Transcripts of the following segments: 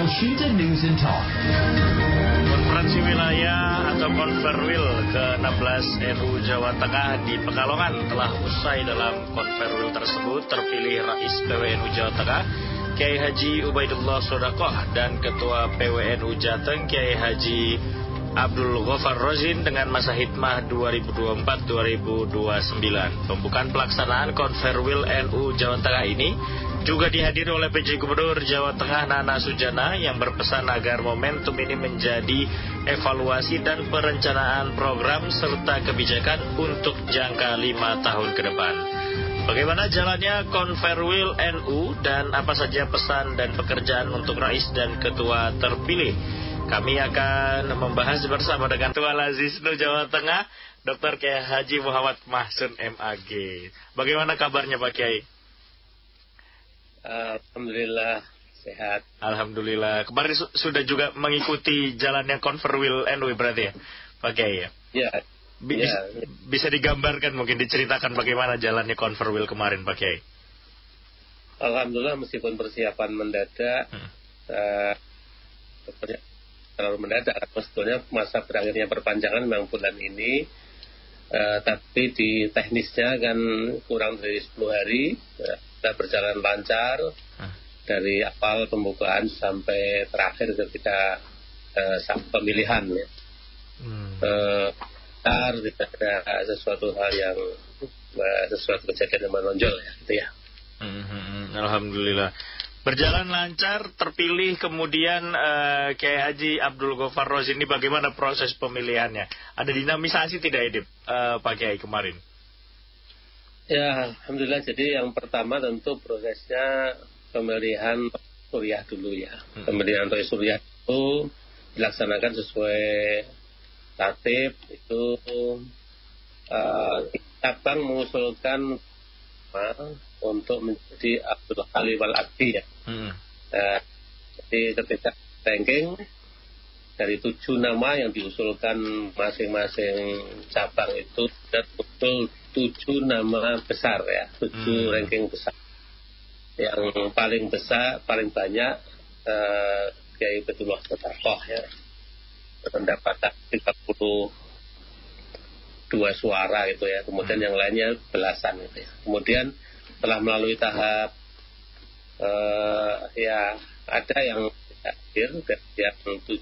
Washington News and Talk. Konferensi wilayah atau Konferwil ke-16 NU Jawa Tengah di Pekalongan telah usai. Dalam Konferwil tersebut terpilih Rais PWNU Jawa Tengah Kiai Haji Ubaidullah Sodakoh dan Ketua PWNU Jateng Kiai Haji Abdul Ghaffar Rozin dengan masa hikmah 2024-2029. Pembukaan pelaksanaan Konferwil NU Jawa Tengah ini juga dihadiri oleh PJ Gubernur Jawa Tengah Nana Sujana yang berpesan agar momentum ini menjadi evaluasi dan perencanaan program serta kebijakan untuk jangka 5 tahun ke depan. Bagaimana jalannya Konferwil NU dan apa saja pesan dan pekerjaan untuk Rais dan Ketua terpilih? Kami akan membahas bersama dengan Ketua Lazisnu Jawa Tengah, Dr. Kiai Haji Muhammad Mahsun MAG. Bagaimana kabarnya Pak Kiai? Alhamdulillah sehat. Alhamdulillah. Kemarin sudah juga mengikuti jalannya Konferwil NU berarti ya, Pak Kiai ya? Ya. Bisa digambarkan, mungkin diceritakan bagaimana jalannya Konferwil kemarin Pak Kiai? Alhamdulillah meskipun persiapan mendadak, terlalu mendadak. Sebetulnya masa berakhirnya perpanjangan memang bulan ini, tapi di teknisnya kan kurang dari 10 hari. Kita berjalan lancar dari awal pembukaan sampai terakhir ketika pemilihan ya. Tidak ada sesuatu hal yang sesuatu kejadian yang menonjol ya, gitu ya. Alhamdulillah. Berjalan lancar, terpilih kemudian Kiai Haji Abdul Ghaffar Rozin ini, bagaimana proses pemilihannya? Ada dinamisasi tidak Edip, Pak Kiai kemarin? Ya, Alhamdulillah. Jadi yang pertama tentu prosesnya pemilihan Suriah dulu ya. Pemilihan Roy Suriah itu dilaksanakan sesuai tertib. Itu cabang mengusulkan untuk menjadi Abdul Halim Al-Abdi ya. Jadi ketika ranking dari 7 nama yang diusulkan masing-masing cabang itu dan betul 7 nama besar ya, 7 ranking besar. Yang paling besar, paling banyak Kiai Ubaidullah Sodakoh ya, mendapatkan 32 suara gitu ya. Kemudian yang lainnya belasan gitu ya. Kemudian setelah melalui tahap ya ada yang akhir yang 7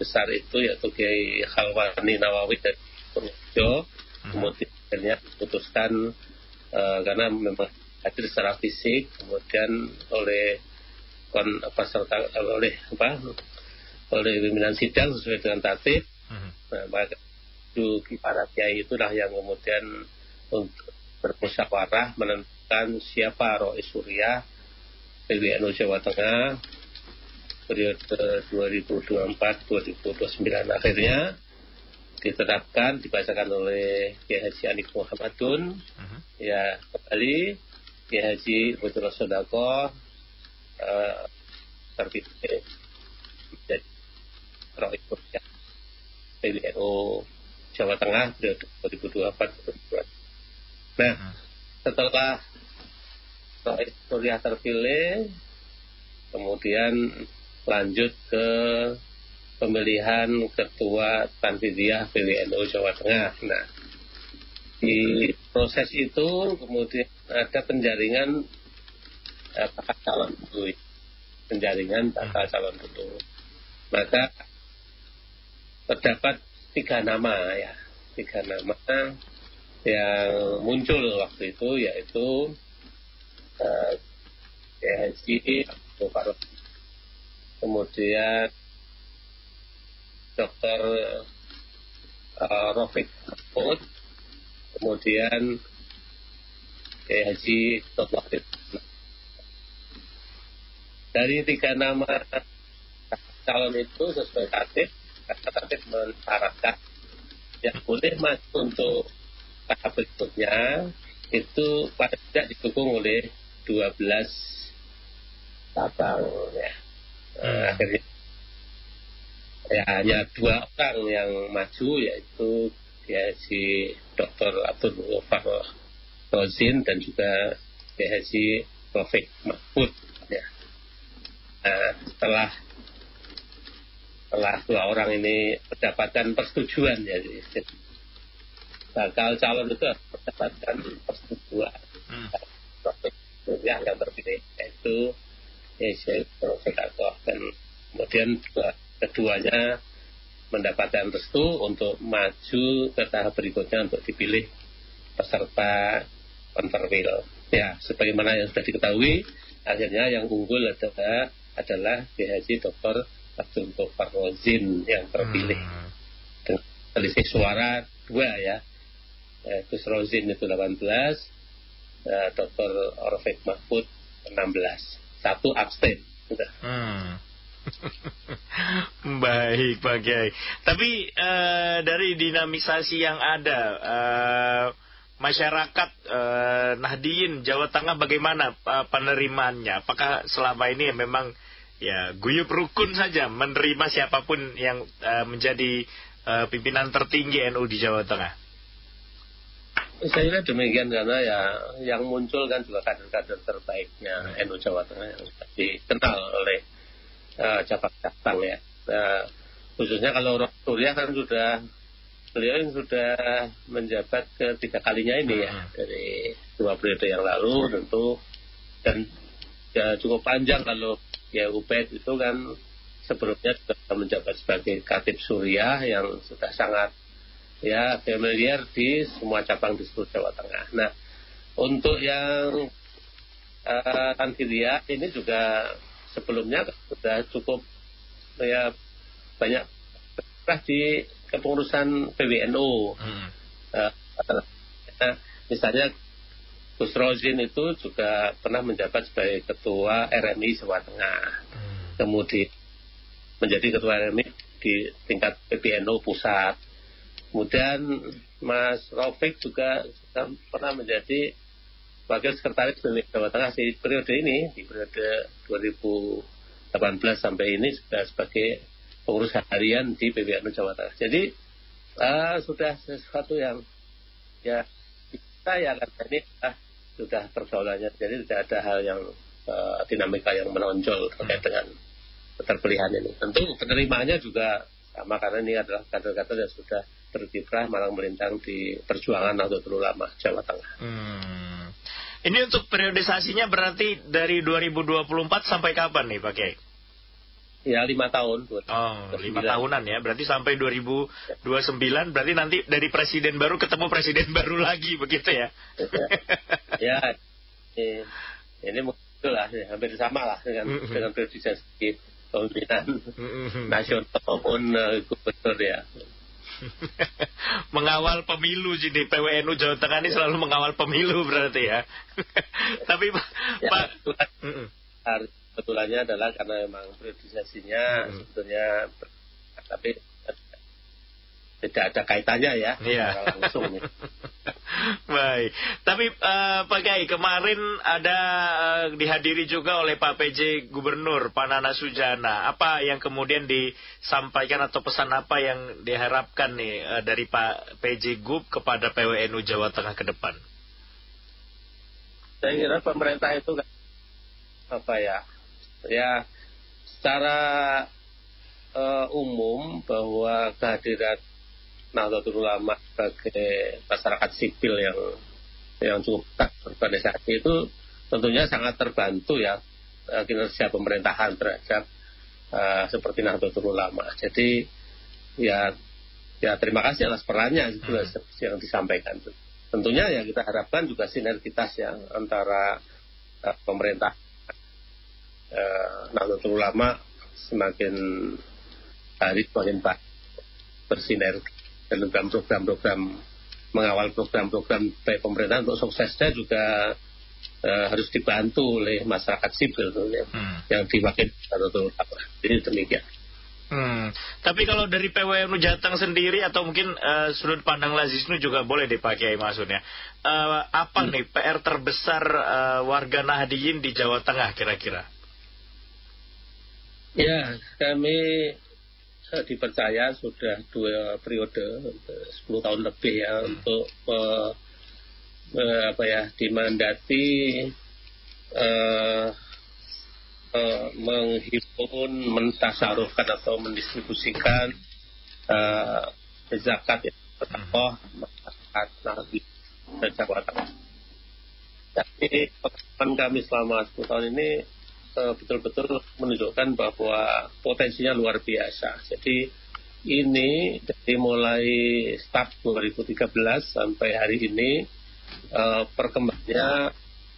besar itu yaitu Kiai Khalwani Nawawi dari Purworejo. Kemudian akhirnya diputuskan karena memang hadir secara fisik, kemudian oleh pimpinan sidang sesuai dengan tertib. Maka para kiai itulah yang kemudian untuk bermusyawarah menentukan siapa Rois Suriah PWNU Jawa Tengah periode 2024-2029. Akhirnya ditetapkan, dibacakan oleh Kiai Haji Anif Muhammadun. Ya, kembali Kiai Haji Ubaidullah Sodakoh terpilih menjadi Rois Suriah PWNU Jawa Tengah periode 2024-2029. Nah, setelah Rois Suriah terpilih, kemudian lanjut ke pemilihan Ketua Tanfidiyah PWNU Jawa Tengah. Nah, di proses itu kemudian ada penjaringan bakal calon dulu. Maka terdapat 3 nama ya, 3 nama yang muncul waktu itu, yaitu Haji Abdul Ghaffar, kemudian Dr. Rafiq Mahfud, kemudian Haji Dr. Dari 3 nama calon itu sesuai tertib, karena tertib mensyaratkan yang boleh masuk untuk tahap berikutnya itu pada tidak didukung oleh 12 cabang ya. Akhirnya ya hanya 2 orang yang maju, yaitu Haji Dr. Abdul Ghaffar Rozin dan juga Haji Rafiq Mahfud ya. Nah, setelah setelah 2 orang ini mendapatkan persetujuan ya, bakal calon itu harus mendapatkan persetujuan yang terpilih, yaitu Yesus Sekakoh, dan kemudian keduanya mendapatkan restu untuk maju ke tahap berikutnya untuk dipilih peserta konferwil. Ya, sebagaimana yang sudah diketahui, akhirnya yang unggul adalah Haji Dr. Abdul Ghaffar Rozin yang terpilih dengan selisih suara 2 ya. Gus Rozin itu 18, Dr. Orfik Mahfud 16, 1 abstain. Sudah. Baik Pak Kiai. Tapi dari dinamisasi yang ada, masyarakat Nahdliyin Jawa Tengah bagaimana penerimaannya? Apakah selama ini memang ya guyup rukun saja menerima siapapun yang menjadi pimpinan tertinggi NU di Jawa Tengah? Saya kira demikian, karena ya yang muncul kan juga kader-kader terbaiknya NU Jawa Tengah yang dikenal oleh cabang-cabang ya. Khususnya kalau Roh Surya kan beliau yang sudah menjabat ketiga kalinya ini ya, dari 2 periode yang lalu tentu, dan ya cukup panjang. Kalau ya Ubaid itu kan sebelumnya sudah menjabat sebagai Khatib Suriah yang sudah sangat ya familiar di semua cabang di seluruh Jawa Tengah. Nah, untuk yang Tanfilia ini juga sebelumnya sudah cukup ya banyak di kepengurusan PWNU. Misalnya Gus Rozin itu juga pernah menjabat sebagai ketua RMI Jawa Tengah, kemudian menjadi ketua RMI di tingkat PBNU pusat. Kemudian Mas Raufik juga pernah menjadi wakil sekretaris PWNU Jawa Tengah di periode ini, di periode 2018 sampai ini sudah sebagai pengurus harian di PWNU Jawa Tengah. Jadi sudah sesuatu yang ya kita ya kan ini sudah pergaulannya. Jadi tidak ada hal yang dinamika yang menonjol terkait dengan keterpilihan ini. Tentu penerimaannya juga sama, karena ini adalah kader-kader yang sudah berkiprah malang melintang di perjuangan Nahdlatul Ulama Jawa Tengah. Ini untuk periodisasinya berarti dari 2024 sampai kapan nih Pak Kiai? Ya 5 tahun. 5 tahunan ya. Berarti sampai 2029. Berarti nanti dari presiden baru ketemu presiden baru lagi, begitu ya? Ya, ini mungkin lah, hampir sama lah dengan periodisasi pemerintahan nasional maupun gubernur ya. Mengawal pemilu, jadi PWNU Jawa Tengah ini selalu mengawal pemilu berarti ya. Tapi ya, Pak, kebetulannya adalah karena memang periodisasinya sebetulnya, tapi tidak ada kaitannya ya, langsung. Baik. Tapi Pak Kiai, kemarin ada dihadiri juga oleh Pak PJ Gubernur Pak Nana Sujana. Apa yang kemudian disampaikan atau pesan apa yang diharapkan nih dari Pak PJ Gub kepada PWNU Jawa Tengah ke depan? Saya kira pemerintah itu kan ya secara umum bahwa kehadiran Nahdlatul Ulama sebagai masyarakat sipil yang cukup berorganisasi itu tentunya sangat terbantu ya kinerja pemerintahan terhadap seperti Nahdlatul Ulama. Jadi ya terima kasih atas perannya itu yang disampaikan. Tentunya ya kita harapkan juga sinergitas ya antara pemerintah Nahdlatul Ulama semakin hari semakin baik bersinergi dalam program-program, mengawal program-program baik pemerintah untuk suksesnya juga harus dibantu oleh masyarakat sipil yang diwakili Nahdlatul Ulama. Jadi demikian. Tapi kalau dari PWNU Jateng sendiri atau mungkin sudut pandang Lazisnu juga boleh dipakai maksudnya. Apa nih PR terbesar warga Nahdliyin di Jawa Tengah kira-kira? Ya, kami dipercaya sudah 2 periode 10 tahun lebih ya untuk dimandati menghimpun, mentasarufkan atau mendistribusikan zakat yang bertakwa masyarakat Nahdlatul Jawa Tengah. Jadi pengalaman kami selama 10 tahun ini betul-betul menunjukkan bahwa potensinya luar biasa. Jadi ini dari mulai start 2013 sampai hari ini perkembangannya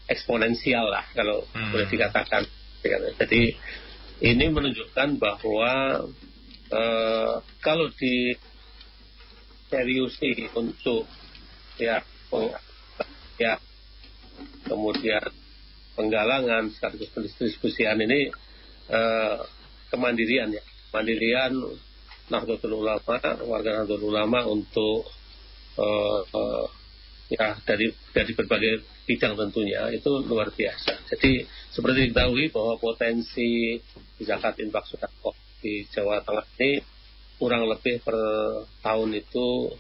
eksponensial lah kalau boleh dikatakan. Jadi ini menunjukkan bahwa kalau di seriusi untuk ya kemudian penggalangan sekaligus pendistribusian ini kemandirian Nahdlatul Ulama, warga Nahdlatul Ulama untuk dari berbagai bidang tentunya itu luar biasa. Jadi seperti diketahui bahwa potensi zakat infak sedekah di Jawa Tengah ini kurang lebih per tahun itu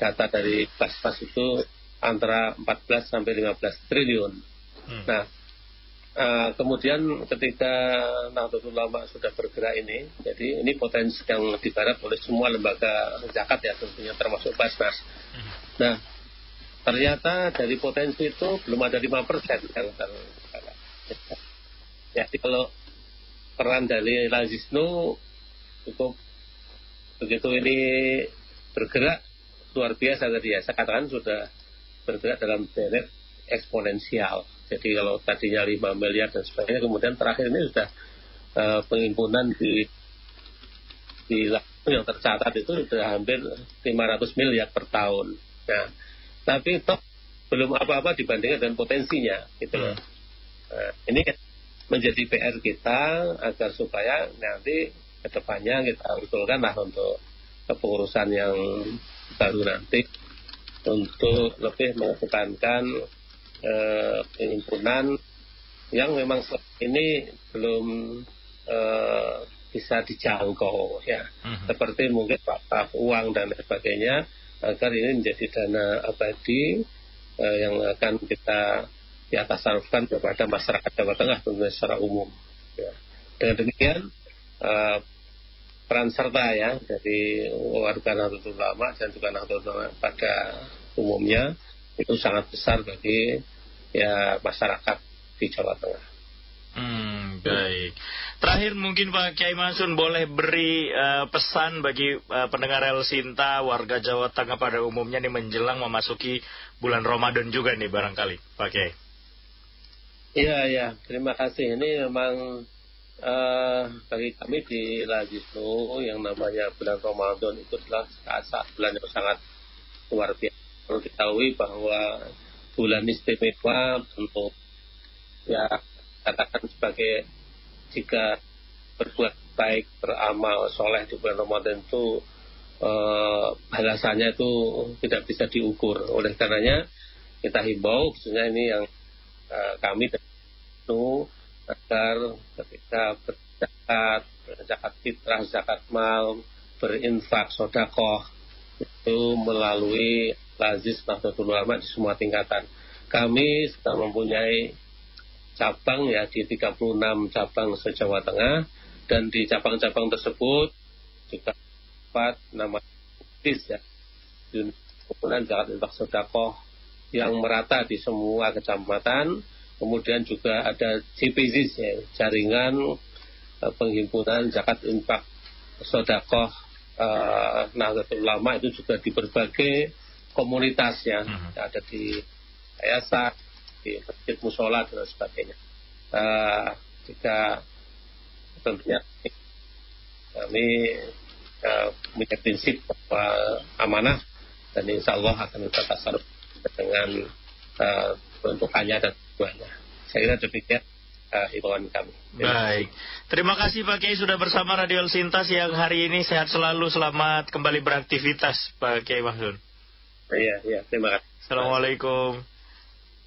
data dari Basnas itu antara 14 sampai 15 triliun. Nah, kemudian ketika Nahdlatul Ulama sudah bergerak ini, jadi ini potensi yang digarap oleh semua lembaga zakat ya tentunya termasuk Basnas. Nah, ternyata dari potensi itu belum ada 5% yang tergarap. Jadi kalau peran dari Lazisnu cukup begitu ini bergerak luar biasa tadi ya. Saya katakan sudah bergerak dalam deret eksponensial. Jadi kalau tadinya 5 miliar dan sebagainya, kemudian terakhir ini sudah pengimpunan di yang tercatat itu sudah hampir 500 miliar per tahun. Nah, tapi toh belum apa-apa dibandingkan dengan potensinya, gitu loh. Ini menjadi PR kita agar supaya nanti kedepannya kita usulkanlah untuk kepengurusan yang baru nanti untuk lebih mengedepankan penghimpunan yang memang ini belum bisa dijangkau ya, seperti mungkin wakaf uang dan sebagainya, agar ini menjadi dana abadi yang akan kita tasarufkan kepada masyarakat Jawa Tengah tentunya secara umum. Ya. Dengan demikian peran serta ya dari warga Nahdlatul Ulama dan juga Nahdlatul Ulama pada umumnya itu sangat besar bagi ya masyarakat di Jawa Tengah. Baik. Terakhir mungkin Pak Kiai Mansur boleh beri pesan bagi pendengar El Sinta, warga Jawa Tengah pada umumnya nih menjelang memasuki bulan Ramadan juga nih barangkali Pak Kiai. Iya, terima kasih. Ini memang bagi kami di Lazisnu yang namanya bulan Ramadan itu adalah saat bulan yang sangat luar biasa. Perlu diketahui bahwa bulan istimewa untuk ya katakan sebagai jika berbuat baik, beramal soleh di bulan Ramadan itu balasannya itu tidak bisa diukur. Oleh karenanya kita himbau khususnya ini yang kami itu agar ketika zakat fitrah, zakat mal, berinfak, sedekah itu melalui Lazis Nahdlatul Ulama di semua tingkatan. Kami sudah mempunyai cabang ya di 36 cabang se-Jawa Tengah, dan di cabang-cabang tersebut juga dapat nama ya, kumpulan zakat infak sedekah yang merata di semua kecamatan. Kemudian juga ada JPZIS ya, jaringan penghimpunan zakat infak sedekah Nahdlatul Ulama itu juga di berbagai komunitas ya, ada di yayasan, di masjid, musola dan sebagainya. Jika tentunya kami punya prinsip bahwa amanah dan insya Allah akan kita tasarruf dengan bentukannya dan tujuannya. Saya kira demikian himbauan kami. Baik, terima kasih Pak Kiai sudah bersama Radio El Sinta siang hari ini. Sehat selalu, selamat kembali beraktivitas Pak Kiai Mansur. Iya, terima kasih. Assalamualaikum.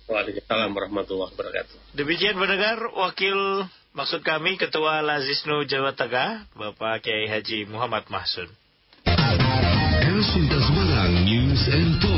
Waalaikumsalam warahmatullahi wabarakatuh. Demikian pendengar, maksud kami Ketua Lazisnu Jawa Tengah, Bapak Kiai Haji Muhammad Mahsun. El Sinta Semarang News and Talk.